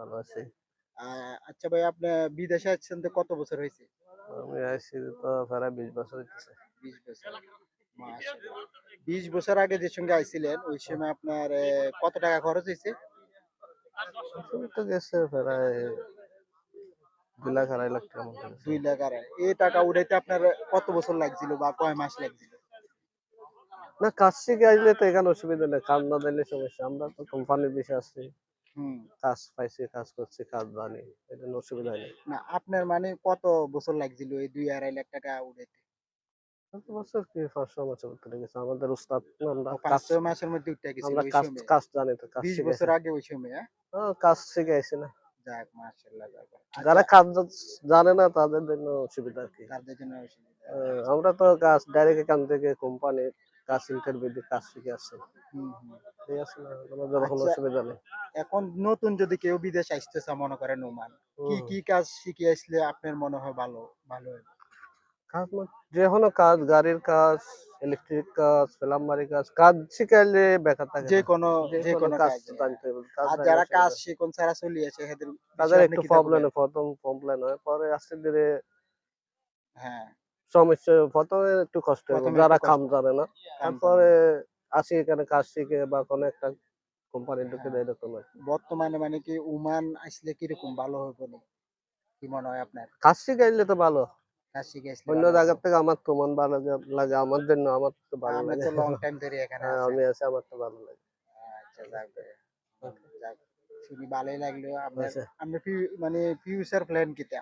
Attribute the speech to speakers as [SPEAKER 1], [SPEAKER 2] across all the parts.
[SPEAKER 1] ভালো আছি।
[SPEAKER 2] আচ্ছা ভাই, আপনি বিদেশে আসছেন তো কত বছর হয়েছে?
[SPEAKER 1] আমি আইছি তো প্রায় ২০ বছর হইতেছে।
[SPEAKER 2] ২০ বছর। মাশাআল্লাহ। ২০ বছর আগে যে সঙ্গে আইছিলেন ওই সময় আপনার কত টাকা খরচ হইছে?
[SPEAKER 1] আসলে তো গেছে প্রায় ২ লাখ ২.৫ লাখ টাকার মতো গেছে।
[SPEAKER 2] ২ লাখ আড়াই। এই টাকা উঠাইতে আপনার কত বছর লাগছিল বা কয় মাস লাগছিল?
[SPEAKER 1] না কাজ শিখে আইলে তো এখানে অসুবিধা নেই। কাজ না দিলে সমস্যা। আমরা তো কোম্পানির বিষয় আছি।
[SPEAKER 2] হুম।
[SPEAKER 1] কাজ পাইছি, কাজ করছি, কাজ জানি। এজন্য অসুবিধা নেই।
[SPEAKER 2] না আপনার মানে কত বছর লাগছিল এই ২ আড়াই লাখ টাকা উঠাইতে?
[SPEAKER 1] কত বছর কি ৫-৬ বছর চলে গেছে। আমাদের উস্তাদ না আমরা
[SPEAKER 2] ও
[SPEAKER 1] কাজ
[SPEAKER 2] ৫-৬ মাসের মধ্যে উইঠা গেছিল
[SPEAKER 1] আমরা
[SPEAKER 2] ওই
[SPEAKER 1] কাজ
[SPEAKER 2] সময়।
[SPEAKER 1] কাজ জানি তো কাজ
[SPEAKER 2] ২০ বছর
[SPEAKER 1] শিখাইছে।
[SPEAKER 2] আগে ওই সময়, হ্যাঁ?
[SPEAKER 1] কাজ শিখে আইছি না।
[SPEAKER 2] যাক মাশাআল্লাহ যাক। আচ্ছা
[SPEAKER 1] যারা কাজ জানে না তাদের জন্য অসুবিধা আরকি।
[SPEAKER 2] তাদের জন্য অসুবিধা।
[SPEAKER 1] আমরা তো কাজ ডাইরেক্ট এখান থেকে কোম্পানির কাজ ইন্টারভিউ দিয়ে কাজ শিখে আসছি।
[SPEAKER 2] হুম, হুম।
[SPEAKER 1] ঠিক আছে না? আমাদের কোনো
[SPEAKER 2] আচ্ছা,
[SPEAKER 1] অসুবিধা নেই।
[SPEAKER 2] এখন নতুন যদি কেউ বিদেশে আসতেছে মনে করেন ওমান, কি,
[SPEAKER 1] হুম।
[SPEAKER 2] কি কাজ শিখে আসলে আপনার মনে হয় ভালো হবে?
[SPEAKER 1] কাজ যেকোনো কাজ, গাড়ির কাজ, ইলেকট্রিক কাজ, প্লাম্বারি কাজ, কাজ শিখাইলে বেকার থাকে না।
[SPEAKER 2] যেকোনো
[SPEAKER 1] যেকোনো
[SPEAKER 2] যেকোনো
[SPEAKER 1] কাজ
[SPEAKER 2] কাজ,
[SPEAKER 1] জানতে হবে। কাজ
[SPEAKER 2] আর
[SPEAKER 1] জানলে
[SPEAKER 2] যারা কাজ
[SPEAKER 1] অসুবিধা।
[SPEAKER 2] শিখুন ছাড়া চলিয়েছে এদের
[SPEAKER 1] তাদের
[SPEAKER 2] বিষয়ে আপনি
[SPEAKER 1] একটু
[SPEAKER 2] কিতা
[SPEAKER 1] প্রবলেম
[SPEAKER 2] বলেন?
[SPEAKER 1] হয়, ১ম প্রবলেম হয়। পরে আস্তে ধীরে
[SPEAKER 2] হ্যাঁ,
[SPEAKER 1] সমস্যা ১ম এ একটু কষ্ট হবে।
[SPEAKER 2] ১ম এ
[SPEAKER 1] যারা
[SPEAKER 2] একটু
[SPEAKER 1] কাম
[SPEAKER 2] কষ্ট,
[SPEAKER 1] জানে না।
[SPEAKER 2] কাম জানে
[SPEAKER 1] তারপরে
[SPEAKER 2] না।
[SPEAKER 1] আসি এখানে কাজ শিখে বা কোনো একটা কোম্পানি ঢুকে
[SPEAKER 2] হ্যাঁ,
[SPEAKER 1] দেয় এরকম আরকি।
[SPEAKER 2] বর্তমানে মানে কি ওমান আসলে কিরকম ভালো হবে না? কি মনে হয় আপনার?
[SPEAKER 1] কাজ শিখাইলে তো ভালো।
[SPEAKER 2] কাজ শিখে আসলে
[SPEAKER 1] অন্য
[SPEAKER 2] ভালো হবে?
[SPEAKER 1] জায়গা থেকে আমার তো মন ভালো লাগে। আমার জন্য আমার তো ভালো
[SPEAKER 2] আপনি
[SPEAKER 1] লাগে।
[SPEAKER 2] তো লং টাইম ধরে এখানে আছেন।
[SPEAKER 1] আমি আছি আমার তো ভালো লাগে।
[SPEAKER 2] আচ্ছা যাক ভাই। যাক, শুনে ভালোই লাগলো। আপনার
[SPEAKER 1] আচ্ছা।
[SPEAKER 2] আপনার মানে ফিউচার প্ল্যান কিটা?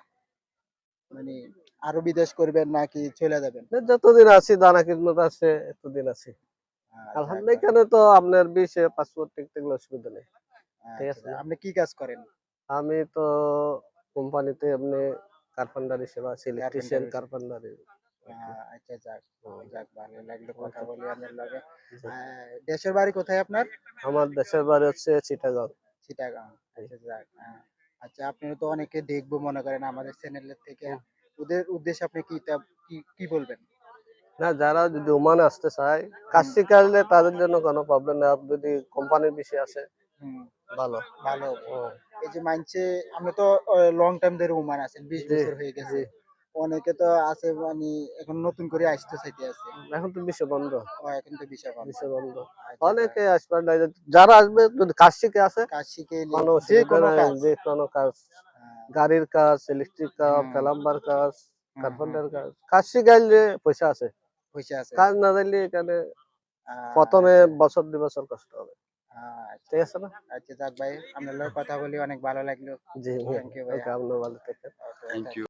[SPEAKER 2] মানে আরো বিদেশ করবেন নাকি চলে যাবেন?
[SPEAKER 1] যতদিন আছি দানা কিসমত আছে এতদিন আছি।
[SPEAKER 2] যাক
[SPEAKER 1] আলহামদুলিল্লাহ
[SPEAKER 2] ভাই।
[SPEAKER 1] এখানে তো আপনার বিষে পাসপোর্ট টিকতে গেলে অসুবিধা নেই। ঠিক
[SPEAKER 2] আচ্ছা,
[SPEAKER 1] আছে না?
[SPEAKER 2] আপনি কি কাজ করেন?
[SPEAKER 1] আমি তো কোম্পানিতে এমনি কার্পেন্টার হিসেবে আছি,
[SPEAKER 2] কার্পেন্টার
[SPEAKER 1] ইলেকট্রিশিয়ান
[SPEAKER 2] হইছেন।
[SPEAKER 1] কার্পেন্টারি আরকি।
[SPEAKER 2] আচ্ছা যাক।
[SPEAKER 1] হুম,
[SPEAKER 2] যাক ভালো লাগলো কথা
[SPEAKER 1] আচ্ছা,
[SPEAKER 2] বলে আপনার লগে।
[SPEAKER 1] জি।
[SPEAKER 2] আ দেশের বাড়ি কোথায় আপনার?
[SPEAKER 1] আমার দেশের বাড়ি হচ্ছে চিটাগাং।
[SPEAKER 2] চিটাগাং।
[SPEAKER 1] জি।
[SPEAKER 2] আচ্ছা যাক। আচ্ছা আপনারা তো অনেকে দেখবো মনে করেন আমাদের চ্যানেলের থেকে।
[SPEAKER 1] হুম।
[SPEAKER 2] ওদের উদ্দেশ্যে আপনি কি বলবেন?
[SPEAKER 1] না যারা যদি ওমানে আসতে চায়, কাজ
[SPEAKER 2] হুম,
[SPEAKER 1] শিখাইলে তাদের জন্য কোনো প্রবলেম নাই। আর যদি কোম্পানির বিষয় আসে
[SPEAKER 2] হুম।
[SPEAKER 1] ভালো।
[SPEAKER 2] ভালো হবে।
[SPEAKER 1] হুম,
[SPEAKER 2] এই যে মানছে আপনি তো লং টাইম ধরে ওমান আছেন, ২০
[SPEAKER 1] জি,
[SPEAKER 2] বছর হয়ে
[SPEAKER 1] জি।
[SPEAKER 2] গেছে। অনেকে তো আছে মানে এখন নতুন করে আসতে চাইতে আছে।
[SPEAKER 1] এখন তো বিষয় বন্ধ।
[SPEAKER 2] এখন তো ভিসা বন্ধ।
[SPEAKER 1] বিষয় বন্ধ।
[SPEAKER 2] আচ্ছা যাক।
[SPEAKER 1] অনেকে আসবে না। যারা আসবে যদি কাজ শিখে আসে
[SPEAKER 2] কাজ শিখে এলে
[SPEAKER 1] কোনো অসুবিধা
[SPEAKER 2] যেকোনো
[SPEAKER 1] নাই।
[SPEAKER 2] কাজ।
[SPEAKER 1] যেকোনো কাজ,
[SPEAKER 2] হ্যাঁ,
[SPEAKER 1] গাড়ির কাজ, ইলেকট্রিক কাজ,
[SPEAKER 2] হুম,
[SPEAKER 1] প্লাম্বার কাজ,
[SPEAKER 2] হুম, হুম।
[SPEAKER 1] কার্পেন্টার কাজ। কাজ শিখাইলে পয়সা আছে।
[SPEAKER 2] পয়সা আছে।
[SPEAKER 1] কাজ না জানলে এখানে ১ম এ
[SPEAKER 2] আচ্ছা,
[SPEAKER 1] বছর ২ বছর কষ্ট হবে।
[SPEAKER 2] আচ্ছা।
[SPEAKER 1] ঠিক আছে না?
[SPEAKER 2] আচ্ছা যাক ভাই, আপনার লগে কথা বলে অনেক ভালো লাগলো।
[SPEAKER 1] জি,
[SPEAKER 2] থ্যাংক ইউ ভাইয়া।
[SPEAKER 1] ওকে আপনিও ভালো থাকেন।
[SPEAKER 2] ওকে,
[SPEAKER 1] থ্যাংক
[SPEAKER 2] থ্যাংক
[SPEAKER 1] ইউ।